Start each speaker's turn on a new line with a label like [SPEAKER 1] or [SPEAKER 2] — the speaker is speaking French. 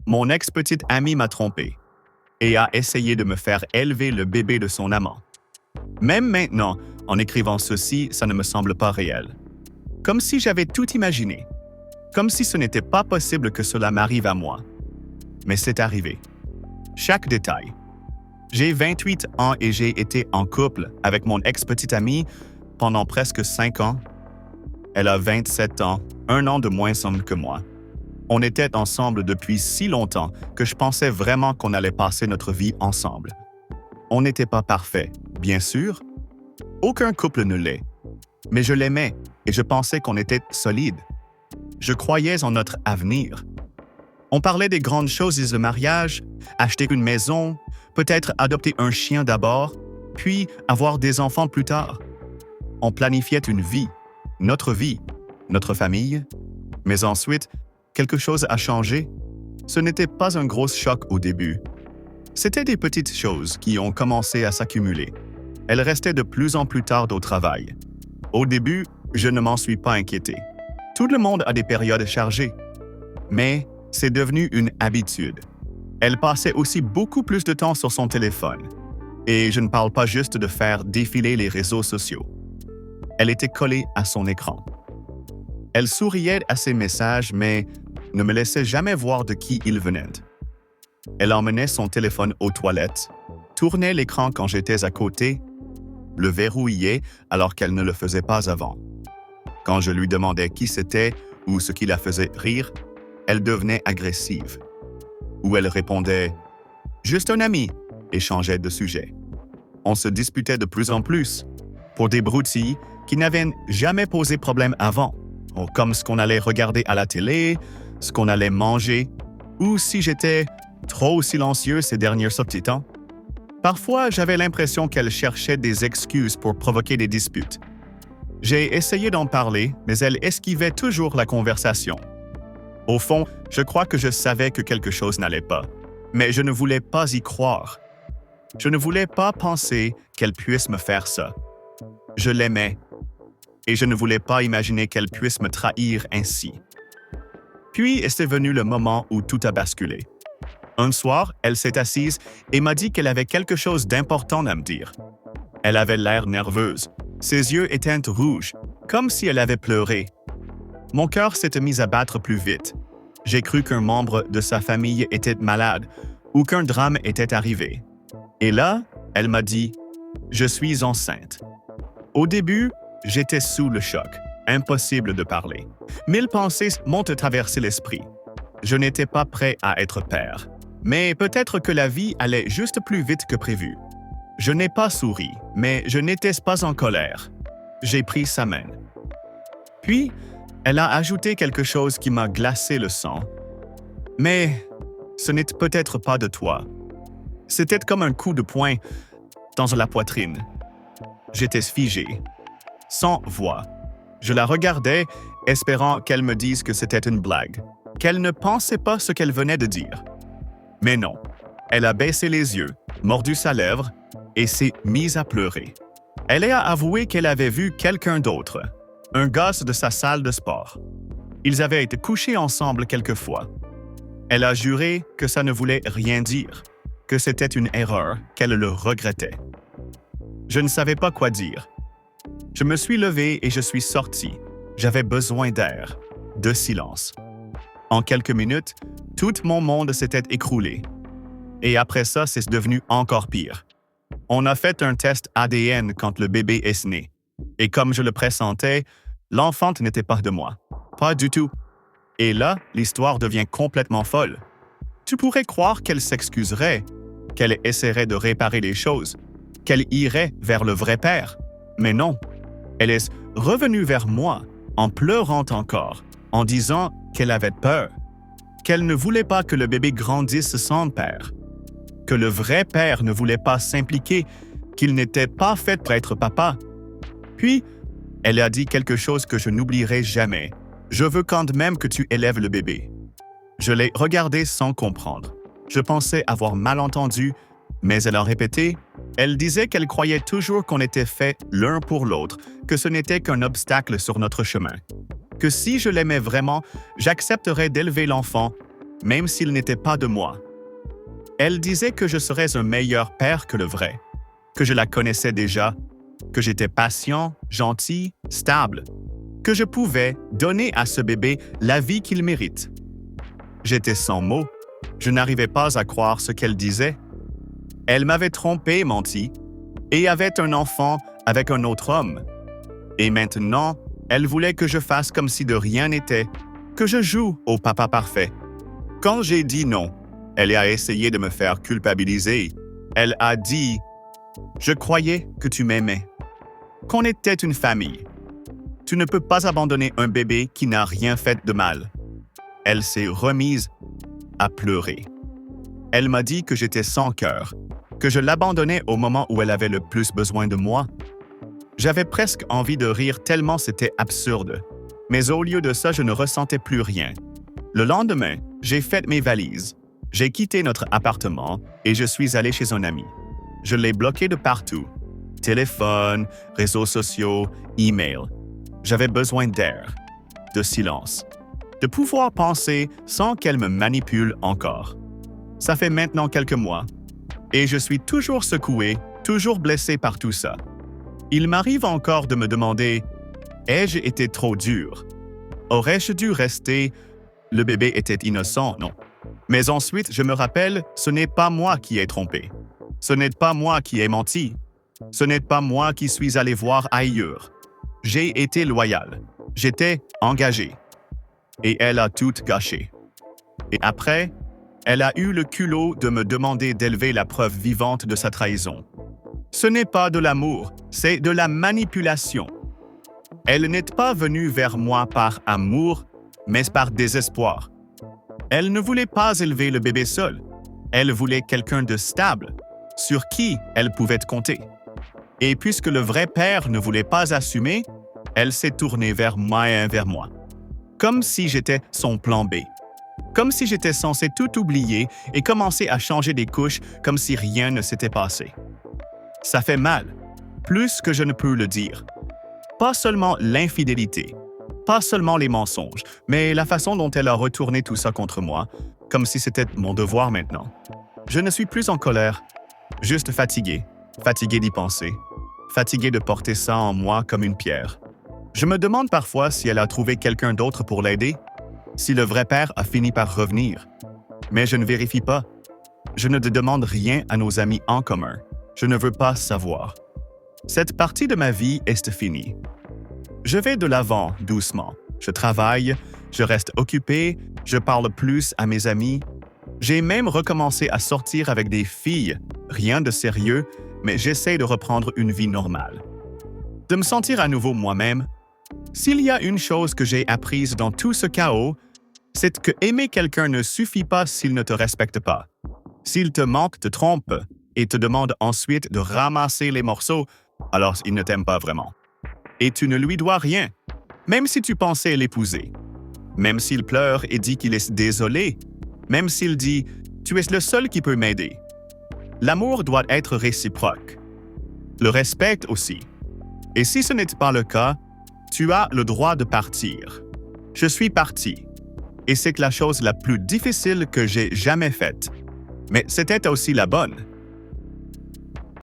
[SPEAKER 1] Mon ex-petite amie m'a trompé et a essayé de me faire élever le bébé de son amant. Même maintenant, en écrivant ceci, ça ne me semble pas réel. Comme si j'avais tout imaginé. Comme si ce n'était pas possible que cela m'arrive à moi. Mais c'est arrivé. Chaque détail. J'ai 28 ans et j'ai été en couple avec mon ex-petite amie pendant presque 5 ans. Elle a 27 ans, 1 an de moins que moi. On était ensemble depuis si longtemps que je pensais vraiment qu'on allait passer notre vie ensemble. On n'était pas parfait, bien sûr. Aucun couple ne l'est. Mais je l'aimais et je pensais qu'on était solide. Je croyais en notre avenir. On parlait des grandes choses du mariage, acheter une maison, peut-être adopter un chien d'abord, puis avoir des enfants plus tard. On planifiait une vie, notre famille. Mais ensuite, quelque chose a changé. Ce n'était pas un gros choc au début. C'était des petites choses qui ont commencé à s'accumuler. Elles restaient de plus en plus tard au travail. Au début, je ne m'en suis pas inquiété. Tout le monde a des périodes chargées. Mais c'est devenu une habitude. Elle passait aussi beaucoup plus de temps sur son téléphone. Et je ne parle pas juste de faire défiler les réseaux sociaux. Elle était collée à son écran. Elle souriait à ses messages, mais ne me laissait jamais voir de qui ils venaient. Elle emmenait son téléphone aux toilettes, tournait l'écran quand j'étais à côté, le verrouillait alors qu'elle ne le faisait pas avant. Quand je lui demandais qui c'était ou ce qui la faisait rire, elle devenait agressive. Ou elle répondait « Juste un ami » et changeait de sujet. On se disputait de plus en plus pour des broutilles qui n'avaient jamais posé problème avant, comme ce qu'on allait regarder à la télé, ce qu'on allait manger, ou si j'étais trop silencieux ces derniers petits temps. Parfois, j'avais l'impression qu'elle cherchait des excuses pour provoquer des disputes. J'ai essayé d'en parler, mais elle esquivait toujours la conversation. Au fond, je crois que je savais que quelque chose n'allait pas, mais je ne voulais pas y croire. Je ne voulais pas penser qu'elle puisse me faire ça. Je l'aimais, et je ne voulais pas imaginer qu'elle puisse me trahir ainsi. Puis est venu le moment où tout a basculé. Un soir, elle s'est assise et m'a dit qu'elle avait quelque chose d'important à me dire. Elle avait l'air nerveuse. Ses yeux étaient rouges, comme si elle avait pleuré. Mon cœur s'était mis à battre plus vite. J'ai cru qu'un membre de sa famille était malade ou qu'un drame était arrivé. Et là, elle m'a dit « Je suis enceinte ». Au début, j'étais sous le choc. Impossible de parler. 1000 pensées m'ont traversé l'esprit. Je n'étais pas prêt à être père. Mais peut-être que la vie allait juste plus vite que prévu. Je n'ai pas souri, mais je n'étais pas en colère. J'ai pris sa main. Puis, elle a ajouté quelque chose qui m'a glacé le sang. Mais ce n'est peut-être pas de toi. C'était comme un coup de poing dans la poitrine. J'étais figé, sans voix. Je la regardais, espérant qu'elle me dise que c'était une blague, qu'elle ne pensait pas ce qu'elle venait de dire. Mais non, elle a baissé les yeux, mordu sa lèvre et s'est mise à pleurer. Elle a avoué qu'elle avait vu quelqu'un d'autre, un gosse de sa salle de sport. Ils avaient été couchés ensemble quelquefois. Elle a juré que ça ne voulait rien dire, que c'était une erreur, qu'elle le regrettait. Je ne savais pas quoi dire. Je me suis levé et je suis sorti. J'avais besoin d'air, de silence. En quelques minutes, tout mon monde s'était écroulé. Et après ça, c'est devenu encore pire. On a fait un test ADN quand le bébé est né. Et comme je le pressentais, l'enfant n'était pas de moi. Pas du tout. Et là, l'histoire devient complètement folle. Tu pourrais croire qu'elle s'excuserait, qu'elle essaierait de réparer les choses, qu'elle irait vers le vrai père. Mais non. Elle est revenue vers moi, en pleurant encore, en disant qu'elle avait peur, qu'elle ne voulait pas que le bébé grandisse sans père, que le vrai père ne voulait pas s'impliquer, qu'il n'était pas fait pour être papa. Puis, elle a dit quelque chose que je n'oublierai jamais. « Je veux quand même que tu élèves le bébé. » Je l'ai regardée sans comprendre. Je pensais avoir mal entendu, mais elle a répété. Elle disait qu'elle croyait toujours qu'on était faits l'un pour l'autre, que ce n'était qu'un obstacle sur notre chemin. Que si je l'aimais vraiment, j'accepterais d'élever l'enfant, même s'il n'était pas de moi. Elle disait que je serais un meilleur père que le vrai, que je la connaissais déjà, que j'étais patient, gentil, stable, que je pouvais donner à ce bébé la vie qu'il mérite. J'étais sans mots. Je n'arrivais pas à croire ce qu'elle disait. Elle m'avait trompé, menti, et avait un enfant avec un autre homme. Et maintenant, elle voulait que je fasse comme si de rien n'était, que je joue au papa parfait. Quand j'ai dit non, elle a essayé de me faire culpabiliser. Elle a dit « Je croyais que tu m'aimais, qu'on était une famille. Tu ne peux pas abandonner un bébé qui n'a rien fait de mal. » Elle s'est remise à pleurer. Elle m'a dit que j'étais sans cœur, que je l'abandonnais au moment où elle avait le plus besoin de moi. J'avais presque envie de rire tellement c'était absurde. Mais au lieu de ça, je ne ressentais plus rien. Le lendemain, j'ai fait mes valises. J'ai quitté notre appartement et je suis allé chez un ami. Je l'ai bloqué de partout. Téléphone, réseaux sociaux, email. J'avais besoin d'air, de silence, de pouvoir penser sans qu'elle me manipule encore. Ça fait maintenant quelques mois et je suis toujours secoué, toujours blessé par tout ça. Il m'arrive encore de me demander « Ai-je été trop dur? Aurais-je dû rester? Le bébé était innocent, non? » Mais ensuite, je me rappelle, ce n'est pas moi qui ai trompé. Ce n'est pas moi qui ai menti. Ce n'est pas moi qui suis allé voir ailleurs. J'ai été loyal. J'étais engagé. Et elle a tout gâché. Et après, elle a eu le culot de me demander d'élever la preuve vivante de sa trahison. Ce n'est pas de l'amour, c'est de la manipulation. Elle n'est pas venue vers moi par amour, mais par désespoir. Elle ne voulait pas élever le bébé seul. Elle voulait quelqu'un de stable, sur qui elle pouvait compter. Et puisque le vrai père ne voulait pas assumer, elle s'est tournée vers moi. Comme si j'étais son plan B. Comme si j'étais censé tout oublier et commencer à changer des couches comme si rien ne s'était passé. Ça fait mal, plus que je ne peux le dire. Pas seulement l'infidélité, pas seulement les mensonges, mais la façon dont elle a retourné tout ça contre moi, comme si c'était mon devoir maintenant. Je ne suis plus en colère, juste fatigué d'y penser, fatigué de porter ça en moi comme une pierre. Je me demande parfois si elle a trouvé quelqu'un d'autre pour l'aider, si le vrai père a fini par revenir. Mais je ne vérifie pas. Je ne demande rien à nos amis en commun. Je ne veux pas savoir. Cette partie de ma vie est finie. Je vais de l'avant doucement. Je travaille, je reste occupé, je parle plus à mes amis. J'ai même recommencé à sortir avec des filles. Rien de sérieux, mais j'essaie de reprendre une vie normale. De me sentir à nouveau moi-même. S'il y a une chose que j'ai apprise dans tout ce chaos, c'est que aimer quelqu'un ne suffit pas s'il ne te respecte pas. S'il te manque, te trompe et te demande ensuite de ramasser les morceaux, alors il ne t'aime pas vraiment. Et tu ne lui dois rien, même si tu pensais l'épouser. Même s'il pleure et dit qu'il est désolé, même s'il dit « tu es le seul qui peut m'aider ». L'amour doit être réciproque. Le respect aussi. Et si ce n'est pas le cas, tu as le droit de partir. Je suis parti. Et c'est la chose la plus difficile que j'ai jamais faite. Mais c'était aussi la bonne.